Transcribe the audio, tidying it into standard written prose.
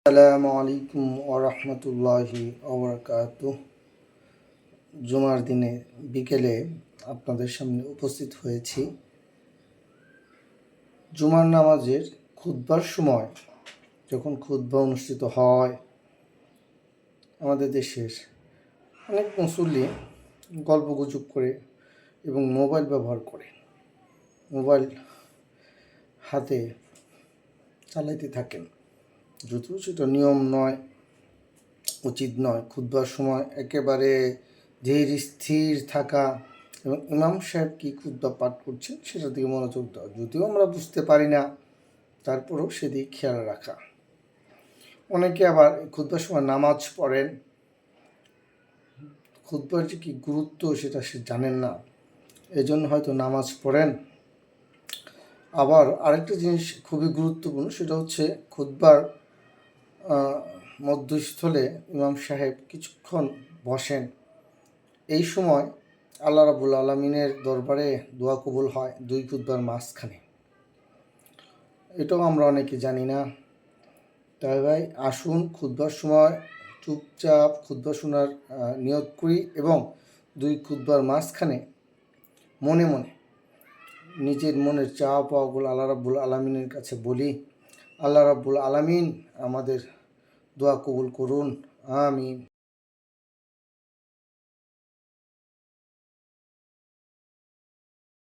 আসসালামু আলাইকুম ওয়া রাহমাতুল্লাহি ওয়া বারাকাতুহু। জুমার দিনে বিকেলে আপনাদের সামনে উপস্থিত হয়েছি। জুমার নামাজের খুতবার সময় যখন খুতবা অনুষ্ঠিত হয়, আমাদের দেশের অনেক মুসল্লি গল্পগুজব করে এবং মোবাইল ব্যবহার করে, মোবাইল হাতে চালাইতে থাকেন। যদিও সেটা নিয়ম নয়, উচিত নয়। খুতবার সময় একেবারে ধীর স্থির থাকা এবং ইমাম সাহেব কি খুতবা পাঠ করছেন সেটার দিকে মনোযোগ দেওয়া, যদিও আমরা বুঝতে পারি না, তারপরেও সেদিকে খেয়াল রাখা। অনেকে আবার খুতবার সময় নামাজ পড়েন, খুতবার যে কী গুরুত্ব সেটা সে জানেন না, এজন্য হয়তো নামাজ পড়েন। আবার আরেকটা জিনিস খুবই গুরুত্বপূর্ণ, সেটা হচ্ছে খুতবার মধ্যস্থলে ইমাম সাহেব কিছুক্ষণ বসেন। এই সময় আল্লাহ রাব্বুল আলামিনের দরবারে দোয়া কবুল হয় দুই খুতবার মাঝখানে। এটাও আমরা অনেকে জানি না। তাই ভাই আসুন খুতবার সময় চুপচাপ খুতবা শোনার নিয়ত করি এবং দুই খুতবার মাঝখানে মনে মনে নিজের মনের চাওয়া পাওয়াগুলো আল্লাহ রাব্বুল আলামিনের কাছে বলি। আল্লাহ রাব্বুল আলামিন আমাদের দোয়া কবুল করুন, আমিন।